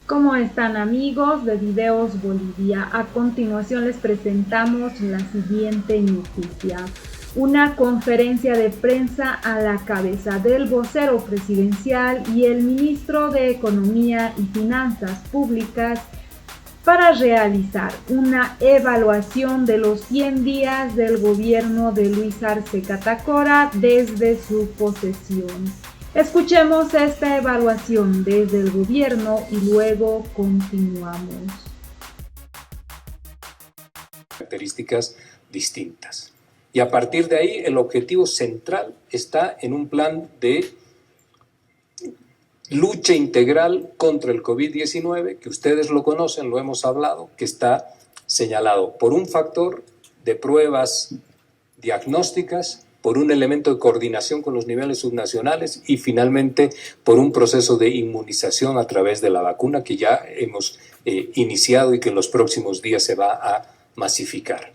¿Cómo están, amigos de Videos Bolivia? A continuación les presentamos la siguiente noticia. Una conferencia de prensa a la cabeza del vocero presidencial y el ministro de Economía y Finanzas Públicas para realizar una evaluación de los 100 días del gobierno de Luis Arce Catacora desde su posesión. Escuchemos esta evaluación desde el gobierno y luego continuamos. Características distintas. Y a partir de ahí, el objetivo central está en un plan de lucha integral contra el COVID-19, que ustedes lo conocen, lo hemos hablado, que está señalado por un factor de pruebas diagnósticas, por un elemento de coordinación con los niveles subnacionales y finalmente por un proceso de inmunización a través de la vacuna que ya hemos iniciado y que en los próximos días se va a masificar.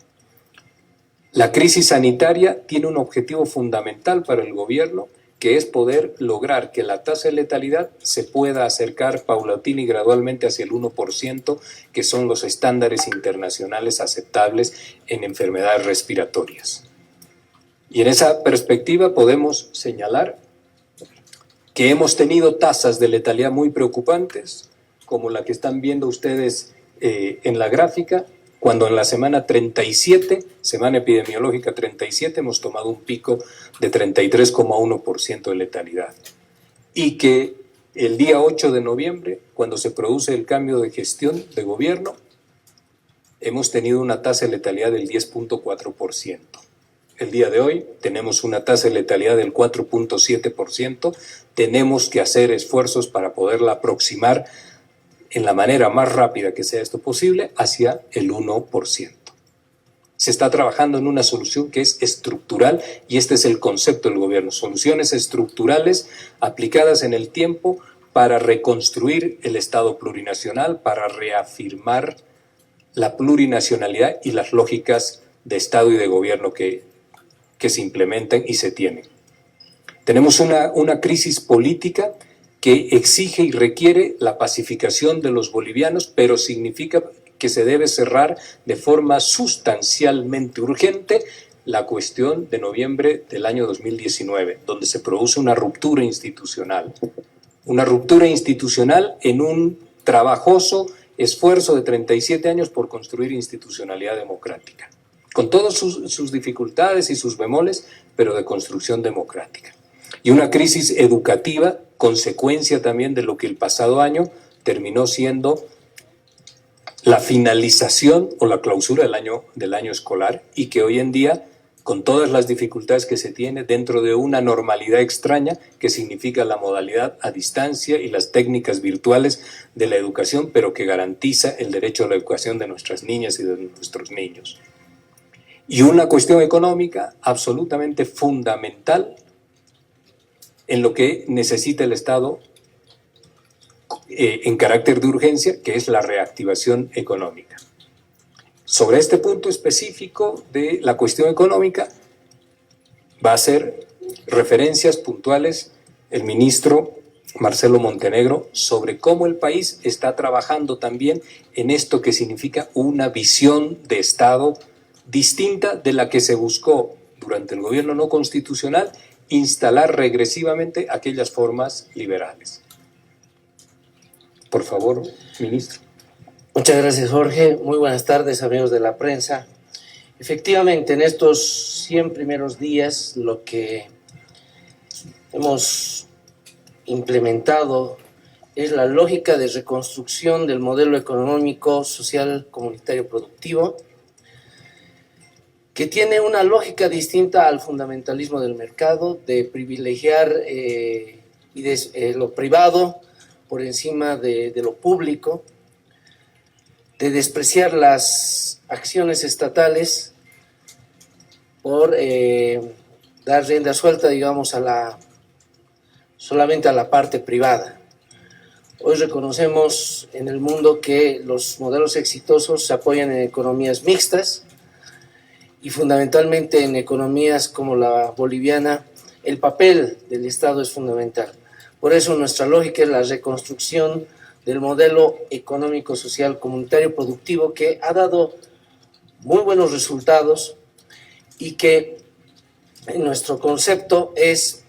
La crisis sanitaria tiene un objetivo fundamental para el gobierno, que es poder lograr que la tasa de letalidad se pueda acercar paulatina y gradualmente hacia el 1%, que son los estándares internacionales aceptables en enfermedades respiratorias. Y en esa perspectiva podemos señalar que hemos tenido tasas de letalidad muy preocupantes, como la que están viendo ustedes en la gráfica, cuando en la semana 37, semana epidemiológica 37, hemos tomado un pico de 33,1% de letalidad. Y que el día 8 de noviembre, cuando se produce el cambio de gestión de gobierno, hemos tenido una tasa de letalidad del 10,4%. El día de hoy tenemos una tasa de letalidad del 4,7%. Tenemos que hacer esfuerzos para poderla aproximar en la manera más rápida que sea esto posible hacia el 1%. Se está trabajando en una solución que es estructural y este es el concepto del gobierno, soluciones estructurales aplicadas en el tiempo para reconstruir el Estado plurinacional, para reafirmar la plurinacionalidad y las lógicas de Estado y de gobierno que se implementan y se tienen. Tenemos una crisis política que exige y requiere la pacificación de los bolivianos, pero significa que se debe cerrar de forma sustancialmente urgente la cuestión de noviembre del año 2019, donde se produce una ruptura institucional. Una ruptura institucional en un trabajoso esfuerzo de 37 años por construir institucionalidad democrática, con todas sus dificultades y sus bemoles, pero de construcción democrática. Y una crisis educativa, consecuencia también de lo que el pasado año terminó siendo la finalización o la clausura del año escolar y que hoy en día, con todas las dificultades que se tiene dentro de una normalidad extraña que significa la modalidad a distancia y las técnicas virtuales de la educación, pero que garantiza el derecho a la educación de nuestras niñas y de nuestros niños. Y una cuestión económica absolutamente fundamental en lo que necesita el Estado en carácter de urgencia, que es la reactivación económica. Sobre este punto específico de la cuestión económica va a hacer referencias puntuales el ministro Marcelo Montenegro sobre cómo el país está trabajando también en esto que significa una visión de Estado distinta de la que se buscó durante el gobierno no constitucional, instalar regresivamente aquellas formas liberales. Por favor, ministro. Muchas gracias, Jorge. Muy buenas tardes, amigos de la prensa. Efectivamente, en estos 100 primeros días, lo que hemos implementado es la lógica de reconstrucción del modelo económico, social, comunitario, productivo, que tiene una lógica distinta al fundamentalismo del mercado, de privilegiar lo privado por encima de lo público, de despreciar las acciones estatales por dar rienda suelta, digamos, solamente a la parte privada. Hoy reconocemos en el mundo que los modelos exitosos se apoyan en economías mixtas y fundamentalmente en economías como la boliviana, el papel del Estado es fundamental. Por eso nuestra lógica es la reconstrucción del modelo económico, social, comunitario, productivo, que ha dado muy buenos resultados y que en nuestro concepto es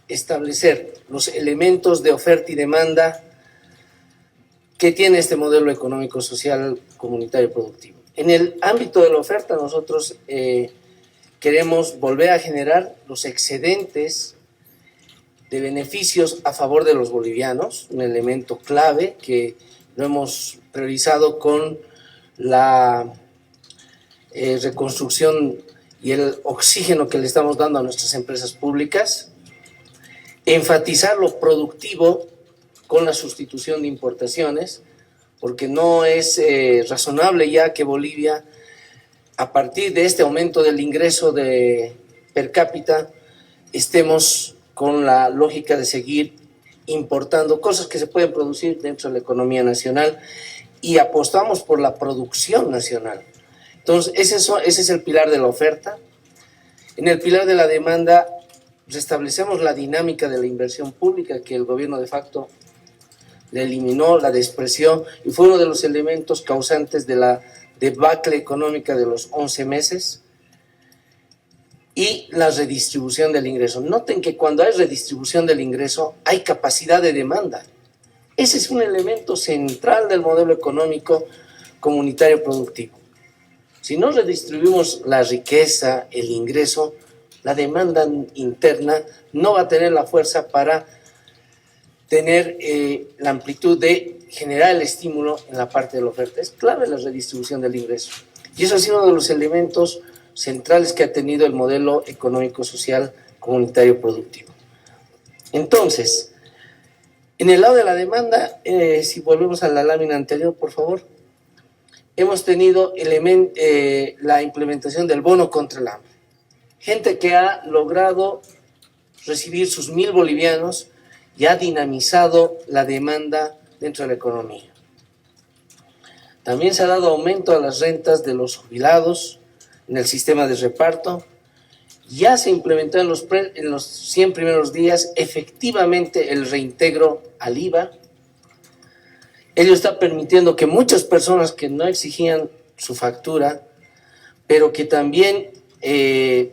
establecer los elementos de oferta y demanda que tiene este modelo económico, social, comunitario, productivo. En el ámbito de la oferta, nosotros queremos volver a generar los excedentes de beneficios a favor de los bolivianos, un elemento clave que lo hemos priorizado con la reconstrucción y el oxígeno que le estamos dando a nuestras empresas públicas, enfatizar lo productivo con la sustitución de importaciones, porque no es razonable ya que Bolivia, a partir de este aumento del ingreso per cápita, estemos con la lógica de seguir importando cosas que se pueden producir dentro de la economía nacional y apostamos por la producción nacional. Entonces, ese es el pilar de la oferta. En el pilar de la demanda, restablecemos la dinámica de la inversión pública que el gobierno de facto la eliminó, la despreció y fue uno de los elementos causantes de la debacle económica de los 11 meses. Y la redistribución del ingreso. Noten que cuando hay redistribución del ingreso hay capacidad de demanda. Ese es un elemento central del modelo económico comunitario productivo. Si no redistribuimos la riqueza, el ingreso, la demanda interna no va a tener la fuerza para tener la amplitud de generar el estímulo en la parte de la oferta. Es clave la redistribución del ingreso. Y eso ha sido uno de los elementos centrales que ha tenido el modelo económico, social, comunitario, productivo. Entonces, en el lado de la demanda, si volvemos a la lámina anterior, por favor, hemos tenido la implementación del bono contra el hambre. Gente que ha logrado recibir sus 1.000 bolivianos y ha dinamizado la demanda dentro de la economía. También se ha dado aumento a las rentas de los jubilados en el sistema de reparto. Ya se implementó en los 100 primeros días efectivamente el reintegro al IVA. Ello está permitiendo que muchas personas que no exigían su factura, pero que también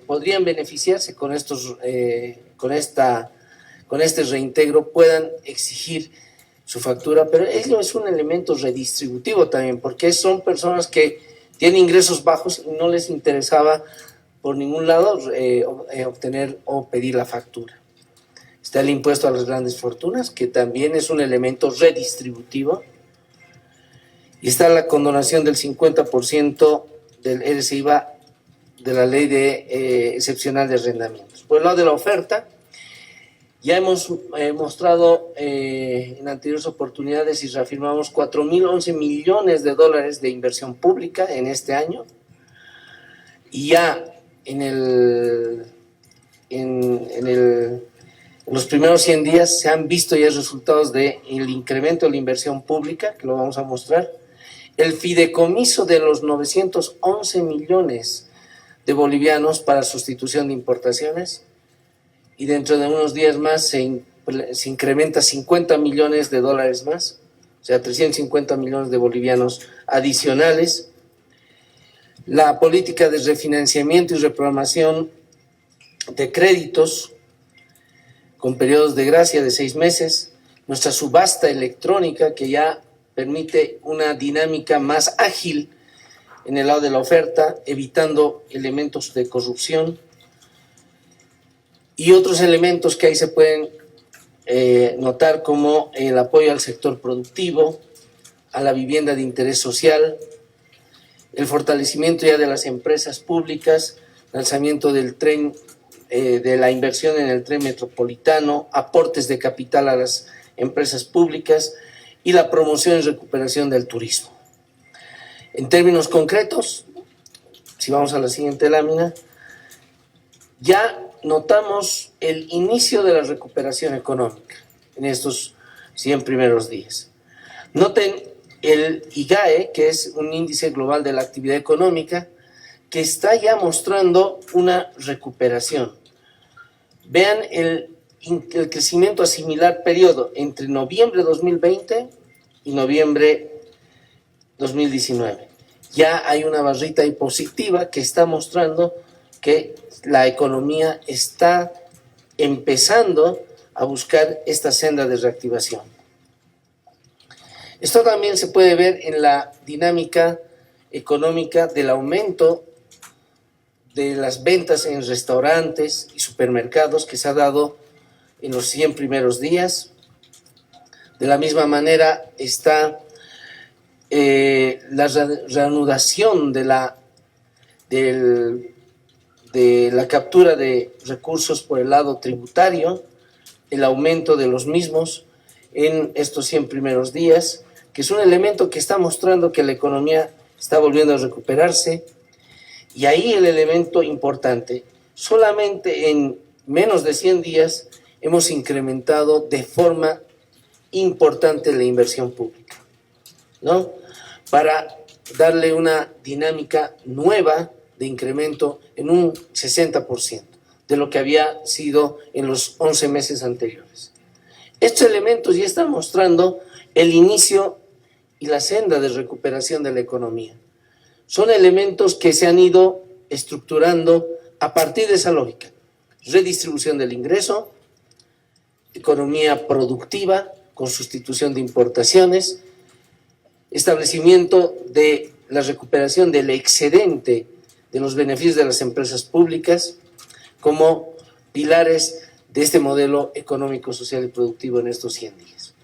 podrían beneficiarse con este reintegro, puedan exigir su factura. Pero ello es un elemento redistributivo también, porque son personas que tienen ingresos bajos y no les interesaba por ningún lado obtener o pedir la factura. Está el impuesto a las grandes fortunas, que también es un elemento redistributivo. Y está la condonación del 50% del RCIVA de la ley excepcional de arrendamientos. Por el lado de la oferta, ya hemos mostrado en anteriores oportunidades y reafirmamos 4.011 millones de dólares de inversión pública en este año. Y ya en los primeros 100 días se han visto ya resultados del incremento de la inversión pública, que lo vamos a mostrar. El fideicomiso de los 911 millones de bolivianos para sustitución de importaciones. Y dentro de unos días más se incrementa 50 millones de dólares más, o sea, 350 millones de bolivianos adicionales. La política de refinanciamiento y reprogramación de créditos con periodos de gracia de 6 meses, nuestra subasta electrónica que ya permite una dinámica más ágil en el lado de la oferta, evitando elementos de corrupción, y otros elementos que ahí se pueden notar, como el apoyo al sector productivo, a la vivienda de interés social, el fortalecimiento ya de las empresas públicas, lanzamiento del tren, de la inversión en el tren metropolitano, aportes de capital a las empresas públicas y la promoción y recuperación del turismo. En términos concretos, si vamos a la siguiente lámina, ya notamos el inicio de la recuperación económica en estos 100 primeros días. Noten el IGAE, que es un índice global de la actividad económica, que está ya mostrando una recuperación. Vean el crecimiento a similar periodo entre noviembre de 2020 y noviembre 2019. Ya hay una barrita ahí positiva que está mostrando que la economía está empezando a buscar esta senda de reactivación. Esto también se puede ver en la dinámica económica del aumento de las ventas en restaurantes y supermercados que se ha dado en los 100 primeros días. De la misma manera está la reanudación de la captura de recursos por el lado tributario, el aumento de los mismos en estos 100 primeros días, que es un elemento que está mostrando que la economía está volviendo a recuperarse. Y ahí el elemento importante, solamente en menos de 100 días hemos incrementado de forma importante la inversión pública, ¿no? Para darle una dinámica nueva de incremento en un 60% de lo que había sido en los 11 meses anteriores. Estos elementos ya están mostrando el inicio y la senda de recuperación de la economía. Son elementos que se han ido estructurando a partir de esa lógica. Redistribución del ingreso, economía productiva con sustitución de importaciones, establecimiento de la recuperación del excedente de los beneficios de las empresas públicas como pilares de este modelo económico, social y productivo en estos 100 días.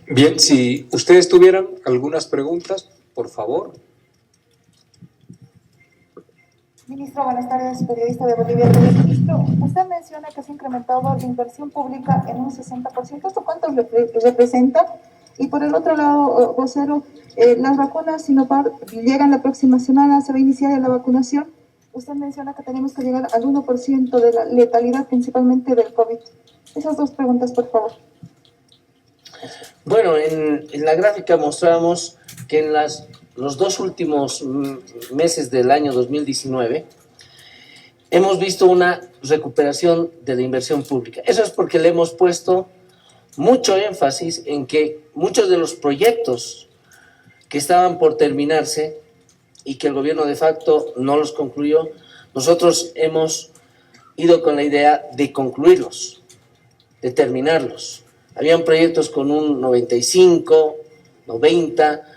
Bien, si ustedes tuvieran algunas preguntas, por favor. Ministro, buenas tardes, periodista de Bolivia. Ministro, usted menciona que se ha incrementado la inversión pública en un 60%. ¿Esto cuánto representa? Y por el otro lado, vocero, las vacunas Sinopharm llegan la próxima semana, se va a iniciar la vacunación. Usted menciona que tenemos que llegar al 1% de la letalidad, principalmente del COVID. Esas dos preguntas, por favor. Bueno, en la gráfica mostramos que en los dos últimos meses del año 2019 hemos visto una recuperación de la inversión pública. Eso es porque le hemos puesto mucho énfasis en que muchos de los proyectos que estaban por terminarse y que el gobierno de facto no los concluyó, nosotros hemos ido con la idea de concluirlos, de terminarlos. Habían proyectos con un 95, 90,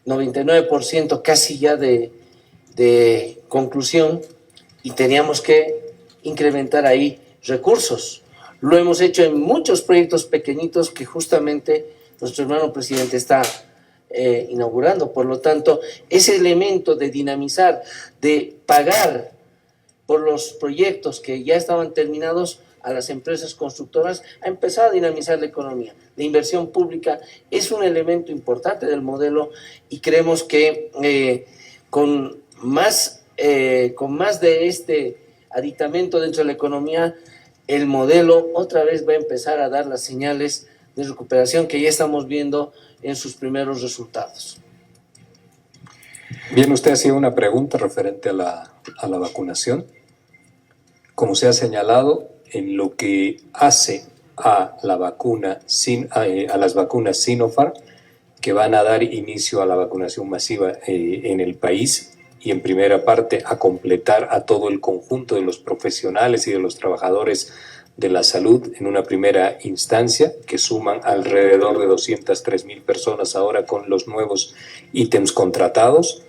99% casi ya de conclusión y teníamos que incrementar ahí recursos. Lo hemos hecho en muchos proyectos pequeñitos que justamente nuestro hermano presidente está inaugurando. Por lo tanto, ese elemento de dinamizar, de pagar por los proyectos que ya estaban terminados a las empresas constructoras, ha empezado a dinamizar la economía. La inversión pública es un elemento importante del modelo y creemos que con más de este aditamento dentro de la economía, el modelo otra vez va a empezar a dar las señales de recuperación que ya estamos viendo en sus primeros resultados. Bien, usted hacía una pregunta referente a la vacunación. Como se ha señalado, en lo que hace a las vacunas Sinopharm, que van a dar inicio a la vacunación masiva en el país y en primera parte a completar a todo el conjunto de los profesionales y de los trabajadores de la salud en una primera instancia, que suman alrededor de 203,000 personas ahora con los nuevos ítems contratados.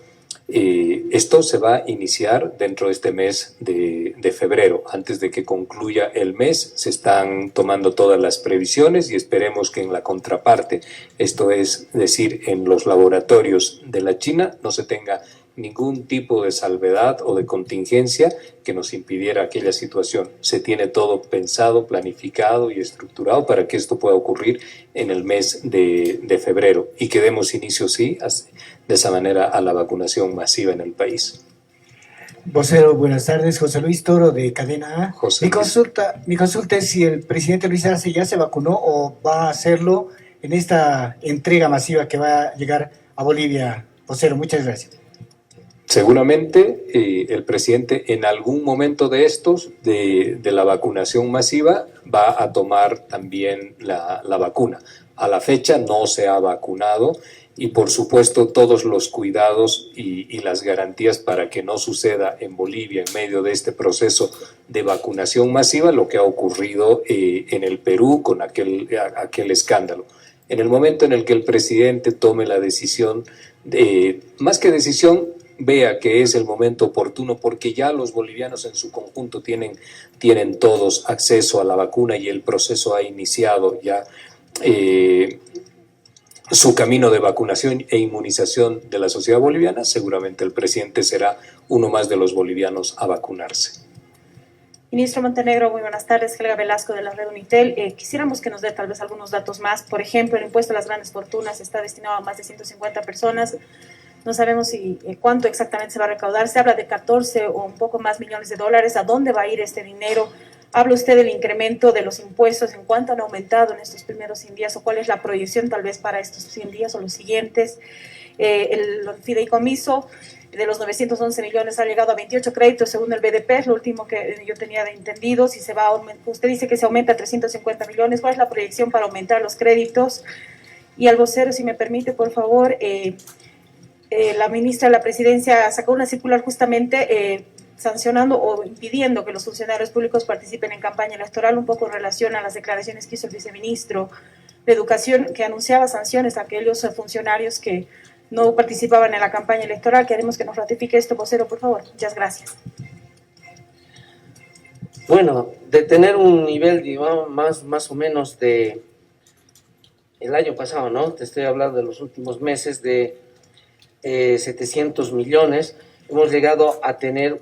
Esto se va a iniciar dentro de este mes de febrero. Antes de que concluya el mes, se están tomando todas las previsiones y esperemos que en la contraparte, esto es decir, en los laboratorios de la China, no se tenga ningún tipo de salvedad o de contingencia que nos impidiera aquella situación. Se tiene todo pensado, planificado y estructurado para que esto pueda ocurrir en el mes de febrero y que demos inicio, sí, de esa manera a la vacunación masiva en el país. Vocero, buenas tardes. José Luis Toro, de Cadena A. Mi consulta es si el presidente Luis Arce ya se vacunó o va a hacerlo en esta entrega masiva que va a llegar a Bolivia. Vocero, muchas gracias. Seguramente el presidente en algún momento de estos, de la vacunación masiva, va a tomar también la vacuna. A la fecha no se ha vacunado y por supuesto todos los cuidados y las garantías para que no suceda en Bolivia en medio de este proceso de vacunación masiva lo que ha ocurrido en el Perú con aquel escándalo. En el momento en el que el presidente tome la decisión, más que decisión, vea que es el momento oportuno porque ya los bolivianos en su conjunto tienen todos acceso a la vacuna y el proceso ha iniciado ya su camino de vacunación e inmunización de la sociedad boliviana. Seguramente el presidente será uno más de los bolivianos a vacunarse. Ministro Montenegro, muy buenas tardes. Helga Velasco de la Red Unitel. Quisiéramos que nos dé tal vez algunos datos más. Por ejemplo, el impuesto a las grandes fortunas está destinado a más de 150 personas. No sabemos cuánto exactamente se va a recaudar. Se habla de 14 o un poco más millones de dólares. ¿A dónde va a ir este dinero? ¿Habla usted del incremento de los impuestos? ¿En cuánto han aumentado en estos primeros 100 días? ¿O cuál es la proyección tal vez para estos 100 días o los siguientes? El fideicomiso de los 911 millones ha llegado a 28 créditos según el BDP, es lo último que yo tenía entendido. Si se va a usted dice que se aumenta a 350 millones. ¿Cuál es la proyección para aumentar los créditos? Y al vocero, si me permite, por favor, la ministra de la Presidencia sacó una circular justamente sancionando o impidiendo que los funcionarios públicos participen en campaña electoral, un poco en relación a las declaraciones que hizo el viceministro de Educación, que anunciaba sanciones a aquellos funcionarios que no participaban en la campaña electoral. Queremos que nos ratifique esto, vocero, por favor. Muchas gracias. Bueno, de tener un nivel, digamos, más o menos de el año pasado, ¿no? Te estoy hablando de los últimos meses, de 700 millones, hemos llegado a tener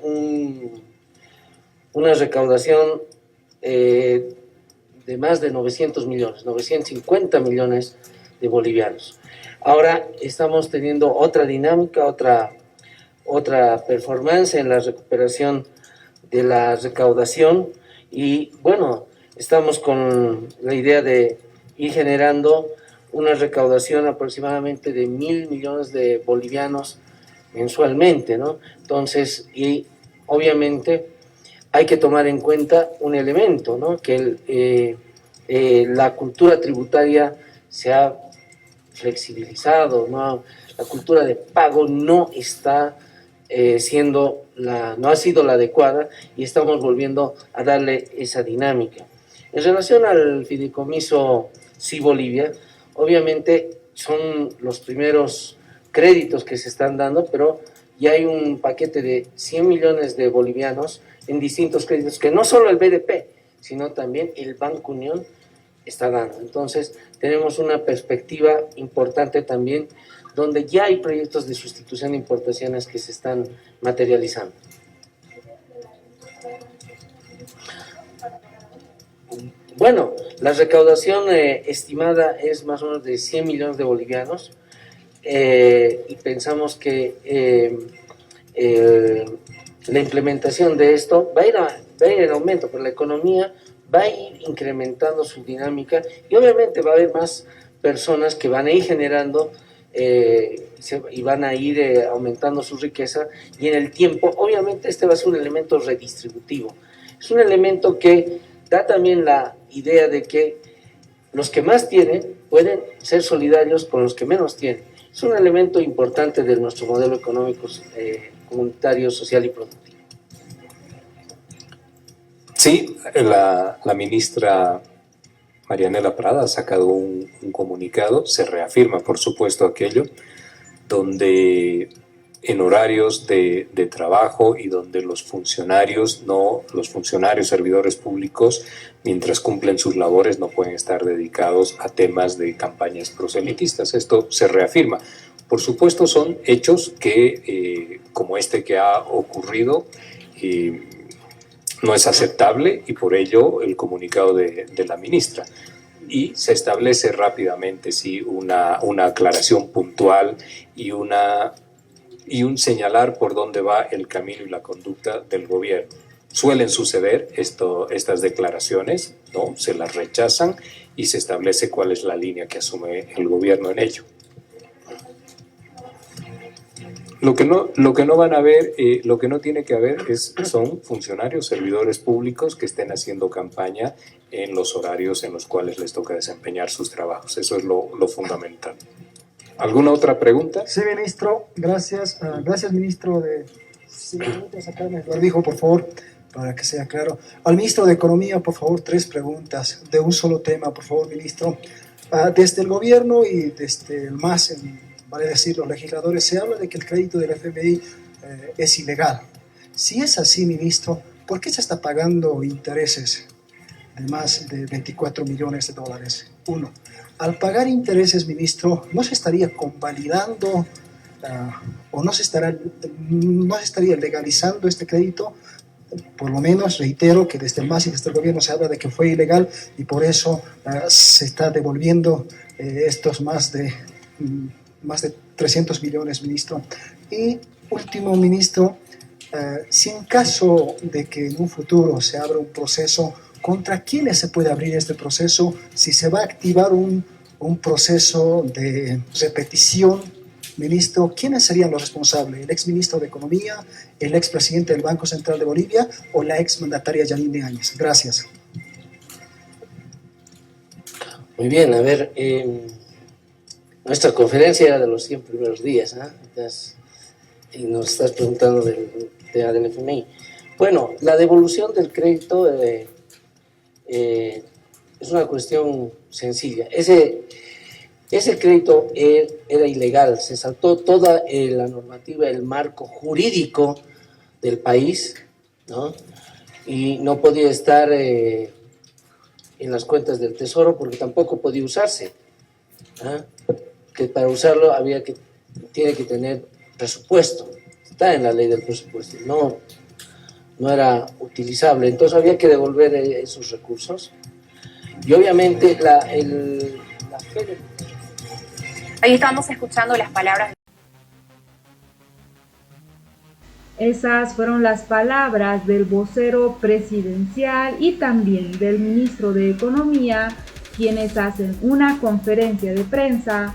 una recaudación de más de 900 millones, 950 millones de bolivianos. Ahora estamos teniendo otra dinámica, otra performance en la recuperación de la recaudación y bueno, estamos con la idea de ir generando una recaudación aproximadamente de 1.000 millones de bolivianos mensualmente, ¿no? Entonces, y obviamente hay que tomar en cuenta un elemento, ¿no? Que la cultura tributaria se ha flexibilizado, ¿no? La cultura de pago no está no ha sido la adecuada y estamos volviendo a darle esa dinámica. En relación al fideicomiso Sí Bolivia, obviamente son los primeros créditos que se están dando, pero ya hay un paquete de 100 millones de bolivianos en distintos créditos que no solo el BDP, sino también el Banco Unión está dando. Entonces, tenemos una perspectiva importante también, donde ya hay proyectos de sustitución de importaciones que se están materializando. Bueno, la recaudación estimada es más o menos de 100 millones de bolivianos y pensamos que la implementación de esto va a ir en aumento, pero la economía va a ir incrementando su dinámica y obviamente va a haber más personas que van a ir generando y van a ir aumentando su riqueza y en el tiempo, obviamente este va a ser un elemento redistributivo. Es un elemento que da también la idea de que los que más tienen pueden ser solidarios con los que menos tienen. Es un elemento importante de nuestro modelo económico, comunitario, social y productivo. Sí, la ministra Marianela Prada ha sacado un comunicado, se reafirma por supuesto aquello, donde en horarios de trabajo y donde los funcionarios, servidores públicos, mientras cumplen sus labores, no pueden estar dedicados a temas de campañas proselitistas. Esto se reafirma. Por supuesto, son hechos que, como este que ha ocurrido, no es aceptable y por ello el comunicado de la ministra. Y se establece rápidamente, sí, una aclaración puntual y un señalar por dónde va el camino y la conducta del gobierno. Suelen suceder estas declaraciones, ¿no? Se las rechazan y se establece cuál es la línea que asume el gobierno en ello. Lo que no van a ver, lo que no tiene que haber son funcionarios, servidores públicos que estén haciendo campaña en los horarios en los cuales les toca desempeñar sus trabajos. Eso es lo fundamental. ¿Alguna otra pregunta? Sí, ministro, gracias. Gracias, ministro. Si me permite sacarme el barbijo, por favor, para que sea claro. Al ministro de Economía, por favor, 3 preguntas de un solo tema, por favor, ministro. Desde el gobierno y desde el MAS, vale decir, los legisladores, se habla de que el crédito del FMI es ilegal. Si es así, ministro, ¿por qué se está pagando intereses de más de 24 millones de dólares? 1. Al pagar intereses, ministro, ¿no se estaría convalidando o no se estaría legalizando este crédito? Por lo menos, reitero que desde el MAS y desde el gobierno se habla de que fue ilegal y por eso se está devolviendo estos más de 300 millones, ministro. Y último, ministro, si en caso de que en un futuro se abra un proceso, ¿contra quiénes se puede abrir este proceso? Si se va a activar un proceso de repetición, ministro, ¿quiénes serían los responsables? ¿El exministro de Economía, el expresidente del Banco Central de Bolivia o la exmandataria Yanine Áñez? Gracias. Muy bien, a ver, nuestra conferencia era de los 100 primeros días, y nos estás preguntando del tema del FMI. Bueno, la devolución del crédito es una cuestión sencilla. Ese crédito era ilegal, se saltó toda la normativa, el marco jurídico del país, ¿no? Y no podía estar en las cuentas del Tesoro porque tampoco podía usarse, ¿ah? Que para usarlo tiene que tener presupuesto, está en la ley del presupuesto, no era utilizable, entonces había que devolver esos recursos. Y obviamente la Fed. Ahí estamos escuchando las palabras. Esas fueron las palabras del vocero presidencial y también del ministro de Economía, quienes hacen una conferencia de prensa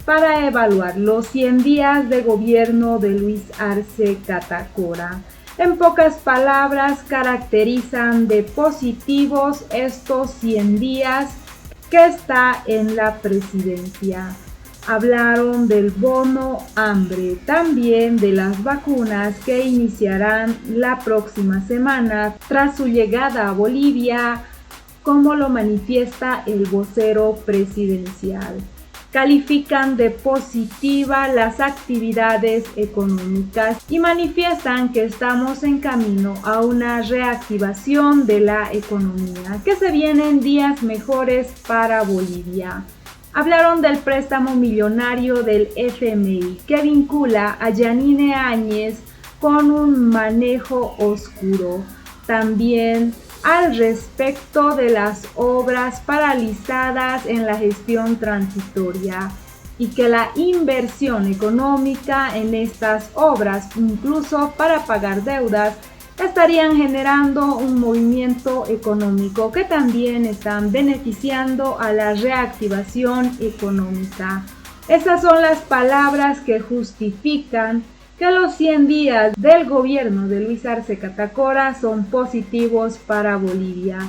para evaluar los 100 días de gobierno de Luis Arce Catacora. En pocas palabras, caracterizan de positivos estos 100 días que está en la presidencia. Hablaron del bono hambre, también de las vacunas que iniciarán la próxima semana tras su llegada a Bolivia, como lo manifiesta el vocero presidencial. Califican de positiva las actividades económicas y manifiestan que estamos en camino a una reactivación de la economía, que se vienen días mejores para Bolivia. Hablaron del préstamo millonario del FMI que vincula a Yanine Áñez con un manejo oscuro. También al respecto de las obras paralizadas en la gestión transitoria y que la inversión económica en estas obras, incluso para pagar deudas, estarían generando un movimiento económico que también están beneficiando a la reactivación económica. Esas son las palabras que justifican que los 100 días del gobierno de Luis Arce Catacora son positivos para Bolivia.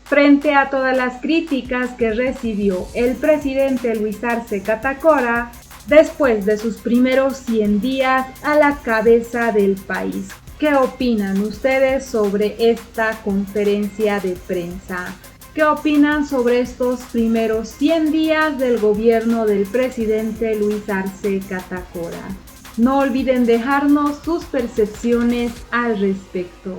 Frente a todas las críticas que recibió el presidente Luis Arce Catacora después de sus primeros 100 días a la cabeza del país. ¿Qué opinan ustedes sobre esta conferencia de prensa? ¿Qué opinan sobre estos primeros 100 días del gobierno del presidente Luis Arce Catacora? No olviden dejarnos sus percepciones al respecto.